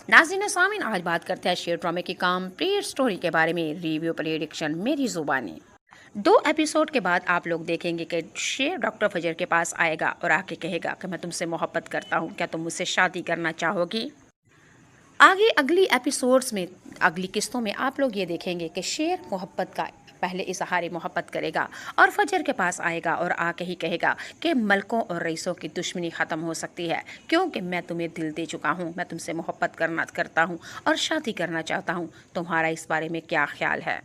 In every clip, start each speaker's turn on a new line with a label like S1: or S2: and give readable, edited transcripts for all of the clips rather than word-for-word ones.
S1: नाज़रीन और सामीन, आज बात करते हैं शेर ड्रामे की कंप्लीट स्टोरी के बारे में। रिव्यू प्रेडिक्शन मेरी जुबानी। 2 एपिसोड के बाद आप लोग देखेंगे कि शेर डॉक्टर फजर के पास आएगा और आके कहेगा कि मैं तुमसे मोहब्बत करता हूँ, क्या तुम मुझसे शादी करना चाहोगी। आगे अगली एपिसोड्स में, अगली किस्तों में आप लोग ये देखेंगे कि शेर मोहब्बत का पहले इजहार मोहब्बत करेगा और फजर के पास आएगा और आके ही कहेगा कि मलकों और रईसों की दुश्मनी ख़त्म हो सकती है, क्योंकि मैं तुम्हें दिल दे चुका हूँ, मैं तुमसे मोहब्बत करता हूँ और शादी करना चाहता हूँ। तुम्हारा इस बारे में क्या ख्याल है।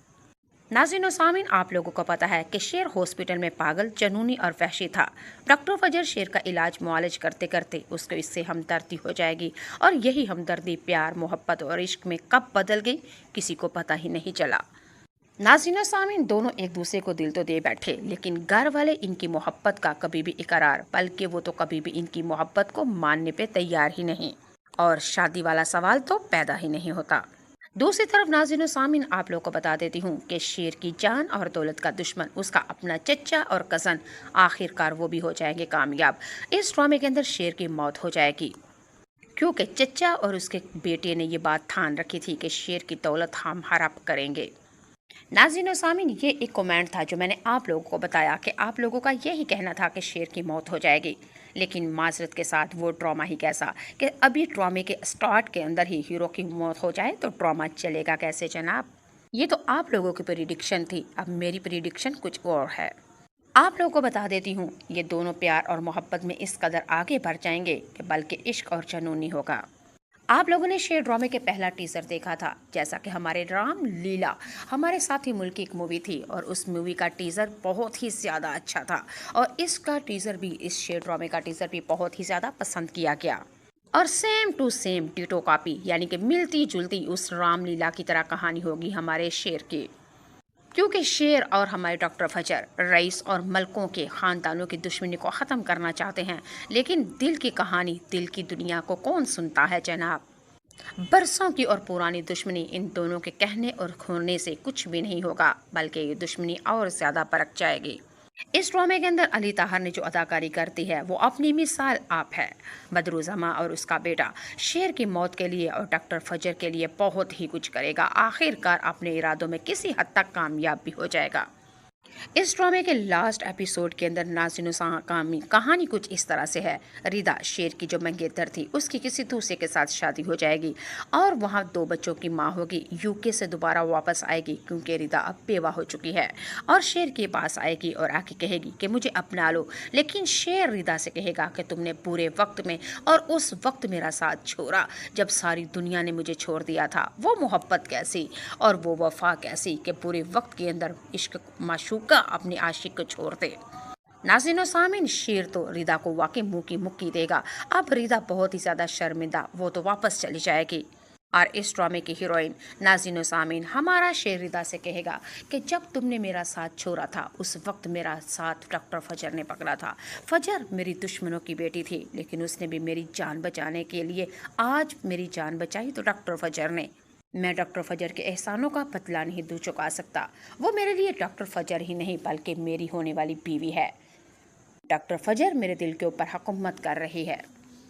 S1: नाज़रीन और सामीन, आप लोगों को पता है कि शेर हॉस्पिटल में पागल, जनूनी और वहशी था। डॉक्टर फजर शेर का इलाज मुआलज करते करते उसको इससे हमदर्दी हो जाएगी, और यही हमदर्दी प्यार, मोहब्बत और इश्क में कब बदल गई किसी को पता ही नहीं चला। नाज़रीन और सामीन, दोनों एक दूसरे को दिल तो दे बैठे, लेकिन घर वाले इनकी मोहब्बत का कभी भी इकरार, बल्कि वो तो कभी भी इनकी मोहब्बत को मानने पे तैयार ही नहीं, और शादी वाला सवाल तो पैदा ही नहीं होता। दूसरी तरफ नाज़रीन और सामीन, आप लोग को बता देती हूँ कि शेर की जान और दौलत का दुश्मन उसका अपना चचा और कज़न, आखिरकार वो भी हो जाएंगे कामयाब। इस ड्रामे के अंदर शेर की मौत हो जाएगी, क्योंकि चचा और उसके बेटे ने ये बात ठान रखी थी कि शेर की दौलत हम हड़प करेंगे। नाज़रीन और सामीन, ये एक कमेंट था जो मैंने आप लोगों को बताया कि आप लोगों का यही कहना था कि शेर की मौत हो जाएगी, लेकिन माजरत के साथ वो ड्रामा ही कैसा कि अभी ड्रामे के स्टार्ट के अंदर ही हीरो की मौत हो जाए तो ड्रामा चलेगा कैसे जनाब। ये तो आप लोगों की प्रेडिक्शन थी, अब मेरी प्रेडिक्शन कुछ और है। आप लोगों को बता देती हूँ, ये दोनों प्यार और मोहब्बत में इस कदर आगे बढ़ जाएंगे कि बल्कि इश्क और जुनूनी होगा। आप लोगों ने शेर ड्रामे के पहला टीजर देखा था, जैसा कि हमारे राम लीला हमारे साथ ही मुल्क की एक मूवी थी, और उस मूवी का टीजर बहुत ही ज़्यादा अच्छा था, और इसका टीजर भी, इस शेर ड्रामे का टीजर भी बहुत ही ज़्यादा पसंद किया गया। और same to same ditto copy, यानी कि मिलती जुलती उस रामलीला की तरह कहानी होगी हमारे शेर की, क्योंकि शेर और हमारे डॉक्टर फजर रईस और मलकों के ख़ानदानों की दुश्मनी को ख़त्म करना चाहते हैं, लेकिन दिल की कहानी, दिल की दुनिया को कौन सुनता है जनाब। बरसों की और पुरानी दुश्मनी इन दोनों के कहने और खोने से कुछ भी नहीं होगा, बल्कि ये दुश्मनी और ज़्यादा बरक जाएगी। इस ड्रामे के अंदर अली ताहर ने जो अदाकारी करती है वो अपनी मिसाल आप है। बदरुज़मा और उसका बेटा शेर की मौत के लिए और डॉक्टर फजर के लिए बहुत ही कुछ करेगा, आखिरकार अपने इरादों में किसी हद तक कामयाब भी हो जाएगा। इस ड्रामे के लास्ट एपिसोड के अंदर नाज़रीन कहानी कुछ इस तरह से है। रिदा, शेर की जो मंगेतर थी, उसकी किसी दूसरे के साथ शादी हो जाएगी और वहाँ 2 बच्चों की माँ होगी। यूके से दोबारा वापस आएगी क्योंकि रिदा अब बेवा हो चुकी है, और शेर के पास आएगी और आके कहेगी कि मुझे अपना लो, लेकिन शेर रिदा से कहेगा कि तुमने बुरे वक्त में और उस वक्त मेरा साथ छोड़ा जब सारी दुनिया ने मुझे छोड़ दिया था। वो मोहब्बत कैसी और वो वफा कैसी कि बुरे वक्त के अंदर इश्क माशूका अपने आशिक को छोड़ दे। नाज़रीन और सामीन, शेर तो रिदा को वाकई मुंह की मुक्की देगा। अब रिदा बहुत ही ज़्यादा शर्मिंदा, वो तो वापस चली जाएगी, और इस ड्रामे की हीरोइन नाज़रीन और सामीन, हमारा शेर रिदा से कहेगा कि जब तुमने मेरा साथ छोड़ा था उस वक्त मेरा साथ डॉक्टर फजर ने पकड़ा था। फजर मेरी दुश्मनों की बेटी थी, लेकिन उसने भी मेरी जान बचाने के लिए आज मेरी जान बचाई तो डॉक्टर फजर ने। मैं डॉक्टर फजर के एहसानों का बदला नहीं दे चुका सकता। वो मेरे लिए डॉक्टर फजर ही नहीं बल्कि मेरी होने वाली बीवी है। डॉक्टर फजर मेरे दिल के ऊपर हुकूमत कर रही है।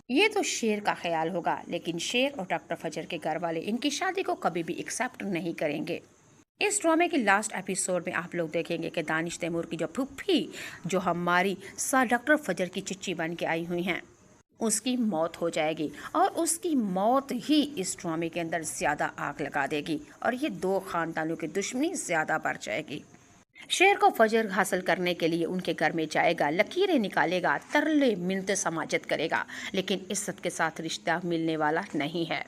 S1: ये तो शेर का ख्याल होगा, लेकिन शेर और डॉक्टर फजर के घर वाले इनकी शादी को कभी भी एक्सेप्ट नहीं करेंगे। इस ड्रामे के लास्ट एपिसोड में आप लोग देखेंगे कि दानिश तैमूर की जो फूफी, जो हमारी सा डॉक्टर फजर की चिच्ची बन के आई हुई हैं, उसकी मौत हो जाएगी, और उसकी मौत ही इस ड्रामे के अंदर ज़्यादा आग लगा देगी, और ये 2 ख़ानदानों की दुश्मनी ज़्यादा बढ़ जाएगी। शेर को फजर हासिल करने के लिए उनके घर में जाएगा, लकीरें निकालेगा, तरले मिन्नतें समाजत करेगा, लेकिन इज्जत के साथ रिश्ता मिलने वाला नहीं है।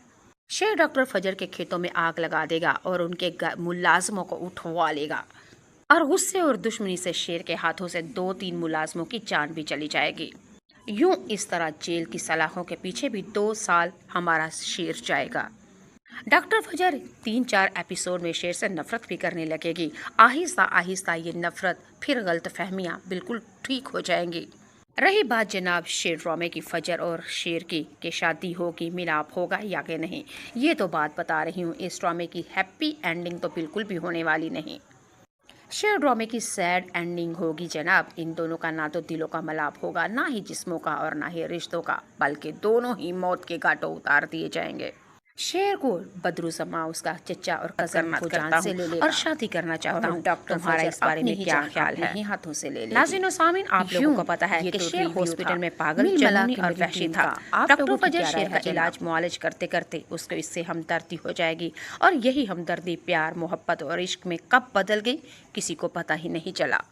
S1: शेर डॉक्टर फजर के खेतों में आग लगा देगा और उनके मुलाजमों को उठवा लेगा, और गुस्से और दुश्मनी से शेर के हाथों से 2-3 मुलाजमों की जान भी चली जाएगी। यूं इस तरह जेल की सलाखों के पीछे भी 2 साल हमारा शेर जाएगा। डॉक्टर फजर 3-4 एपिसोड में शेर से नफरत भी करने लगेगी। आहिस्ता आहिस्ता ये नफरत, फिर गलत फहमियाँ बिल्कुल ठीक हो जाएंगी। रही बात जनाब शेर ड्रामे की, फजर और शेर की कि शादी होगी, मिलाप होगा या कि नहीं, ये तो बात बता रही हूँ। इस ड्रामे की हैप्पी एंडिंग तो बिल्कुल भी होने वाली नहीं। शेर ड्रामे की सैड एंडिंग होगी जनाब। इन दोनों का ना तो दिलों का मिलाप होगा, ना ही जिस्मों का और ना ही रिश्तों का, बल्कि दोनों ही मौत के घाटों उतार दिए जाएंगे। शेर को बदरुज़मा उसका चचा और कज़न को जान से ले लेगा और शादी करना चाहता हूँ। तुम्हारा इस बारे में क्या ख्याल है? हाथों से ले लेगा। नाज़रीन और सामीन, आप लोगों को पता है कि शेर हॉस्पिटल में पागल, जुनूनी और वहशी था। डॉक्टर फजर शेर का इलाज मुआलिज करते करते उसको इससे हमदर्दी हो जाएगी, और यही हमदर्दी प्यार, मोहब्बत और इश्क में कब बदल गई किसी को पता ही नहीं चला।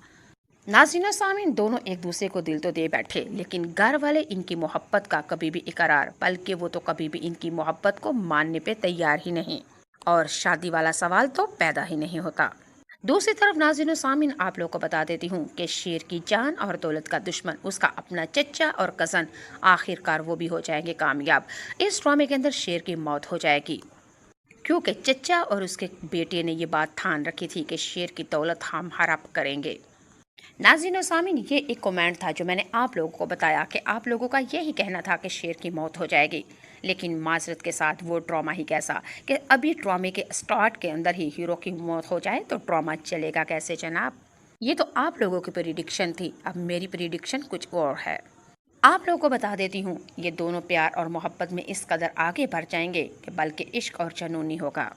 S1: नाज़रीन और सामीन, दोनों एक दूसरे को दिल तो दे बैठे, लेकिन घर वाले इनकी मोहब्बत का कभी भी इकरार, बल्कि वो तो कभी भी इनकी मोहब्बत को मानने पे तैयार ही नहीं, और शादी वाला सवाल तो पैदा ही नहीं होता। दूसरी तरफ नाज़रीन और सामीन, आप लोगों को बता देती हूँ कि शेर की जान और दौलत का दुश्मन उसका अपना चचा और कज़न, आखिरकार वो भी हो जाएंगे कामयाब। इस ड्रामे के अंदर शेर की मौत हो जाएगी, क्योंकि चचा और उसके बेटे ने ये बात ठान रखी थी कि शेर की दौलत हम हड़प करेंगे। नाज़रीन और सामीन, ये एक कमेंट था जो मैंने आप लोगों को बताया कि आप लोगों का यही कहना था कि शेर की मौत हो जाएगी, लेकिन माजरत के साथ वो ड्रामा ही कैसा कि अभी ड्रामे के स्टार्ट के अंदर ही हीरो की मौत हो जाए तो ड्रामा चलेगा कैसे जनाब? ये तो आप लोगों की प्रेडिक्शन थी, अब मेरी प्रेडिक्शन कुछ और है। आप लोगों को बता देती हूँ, ये दोनों प्यार और मोहब्बत में इस कदर आगे बढ़ जाएंगे कि बल्कि इश्क और जुनूनी होगा।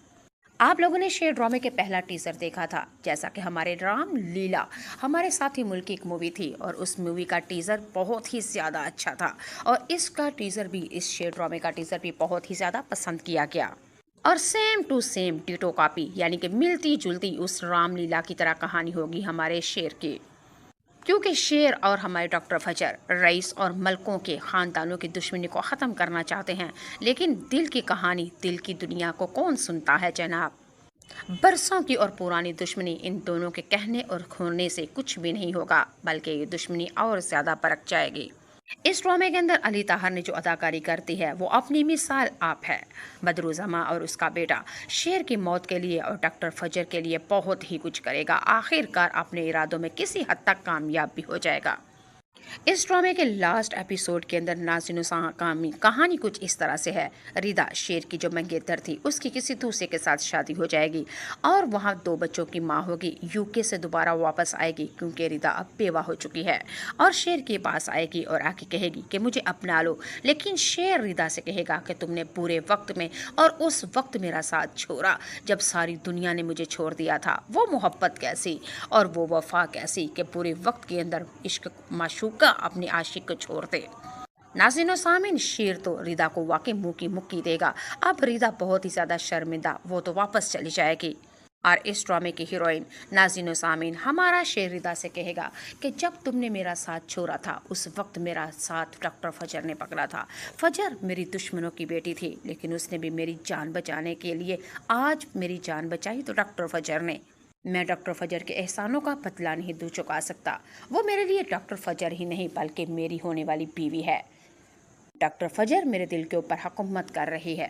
S1: आप लोगों ने शेर ड्रामे के पहला टीजर देखा था, जैसा कि हमारे राम लीला हमारे साथ ही मुल्क की एक मूवी थी, और उस मूवी का टीजर बहुत ही ज़्यादा अच्छा था, और इसका टीजर भी, इस शेर ड्रामे का टीजर भी बहुत ही ज़्यादा पसंद किया गया, और same to same ditto copy, यानी कि मिलती जुलती उस रामलीला की तरह कहानी होगी हमारे शेर की, क्योंकि शेर और हमारे डॉक्टर फजर रईस और मलकों के ख़ानदानों की दुश्मनी को ख़त्म करना चाहते हैं, लेकिन दिल की कहानी, दिल की दुनिया को कौन सुनता है जनाब? बरसों की और पुरानी दुश्मनी इन दोनों के कहने और खोने से कुछ भी नहीं होगा, बल्कि ये दुश्मनी और ज़्यादा परख जाएगी। इस ड्रामे के अंदर अली ताहर ने जो अदाकारी करती है वो अपनी मिसाल आप है। बदरुज़मा और उसका बेटा शेर की मौत के लिए और डॉक्टर फजर के लिए बहुत ही कुछ करेगा, आखिरकार अपने इरादों में किसी हद तक कामयाब भी हो जाएगा। इस ड्रामे के लास्ट एपिसोड के अंदर नाज़रीन कहानी कुछ इस तरह से है। रिदा, शेर की जो मंगेतर थी, उसकी किसी दूसरे के साथ शादी हो जाएगी और वहाँ 2 बच्चों की माँ होगी। यूके से दोबारा वापस आएगी क्योंकि रिदा अब बेवा हो चुकी है, और शेर के पास आएगी और आके कहेगी कि मुझे अपना लो, लेकिन शेर रिदा से कहेगा कि तुमने बुरे वक्त में और उस वक्त मेरा साथ छोड़ा जब सारी दुनिया ने मुझे छोड़ दिया था। वो मोहब्बत कैसी और वो वफा कैसी कि बुरे वक्त के अंदर इश्क माशूका अपने आशिक को छोड़ दे। नाज़रीन और सामीन, शेर तो रिदा को वाकई मुंह की मुक्की देगा। अब रिदा बहुत ही ज़्यादा शर्मिंदा, वो तो वापस चली जाएगी, और इस ड्रामे की हीरोइन नाज़रीन और सामीन, हमारा शेर रिदा से कहेगा कि जब तुमने मेरा साथ छोड़ा था उस वक्त मेरा साथ डॉक्टर फजर ने पकड़ा था। फजर मेरी दुश्मनों की बेटी थी, लेकिन उसने भी मेरी जान बचाने के लिए आज मेरी जान बचाई तो डॉक्टर फजर ने। मैं डॉक्टर फजर के एहसानों का बदला नहीं दे चुका सकता। वो मेरे लिए डॉक्टर फजर ही नहीं बल्कि मेरी होने वाली बीवी है। डॉक्टर फजर मेरे दिल के ऊपर हुकूमत कर रही है।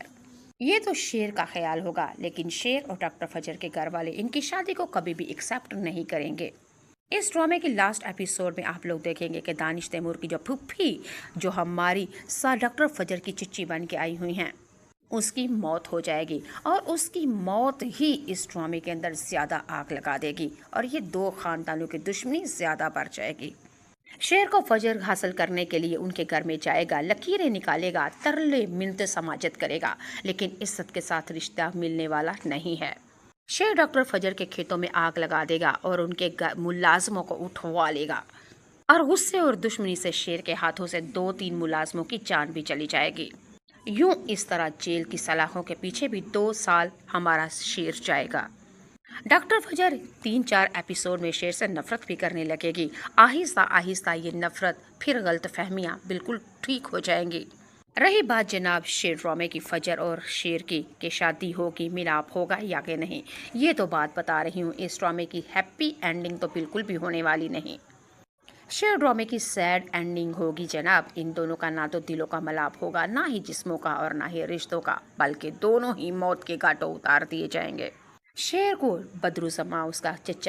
S1: ये तो शेर का ख्याल होगा, लेकिन शेर और डॉक्टर फजर के घर वाले इनकी शादी को कभी भी एक्सेप्ट नहीं करेंगे। इस ड्रामे के लास्ट एपिसोड में आप लोग देखेंगे कि दानिश तैमूर की जो फुफ्फी, जो हमारी डॉक्टर फजर की चिच्ची बन के आई हुई हैं, उसकी मौत हो जाएगी, और उसकी मौत ही इस ड्रामे के अंदर ज़्यादा आग लगा देगी, और ये 2 ख़ानदानों की दुश्मनी ज़्यादा बढ़ जाएगी। शेर को फजर हासिल करने के लिए उनके घर में जाएगा, लकीरें निकालेगा, तरले मिन्नतें समाजत करेगा, लेकिन इज्जत के साथ रिश्ता मिलने वाला नहीं है। शेर डॉक्टर फजर के खेतों में आग लगा देगा और उनके मुलाजमों को उठवा लेगा, और गुस्से और दुश्मनी से शेर के हाथों से 2-3 मुलाजमों की जान भी चली जाएगी। यूं इस तरह जेल की सलाखों के पीछे भी 2 साल हमारा शेर जाएगा। डॉक्टर फजर 3-4 एपिसोड में शेर से नफरत भी करने लगेगी। आहिस्ता आहिस्ता ये नफरत फिर गलत फहमियाँ बिल्कुल ठीक हो जाएंगी। रही बात जनाब शेर ड्रामे की, फजर और शेर की कि शादी होगी, मिलाप होगा या कि नहीं, ये तो बात बता रही हूँ। इस ड्रामे की हैप्पी एंडिंग तो बिल्कुल भी होने वाली नहीं। शेर ड्रामे की सैड एंडिंग होगी जनाब। इन दोनों का ना तो दिलों का मिलाप होगा, ना ही जिस्मों का और ना ही रिश्तों का, बल्कि दोनों ही मौत के घाटों उतार दिए जाएंगे। शेर को बदरुज़मा उसका चचा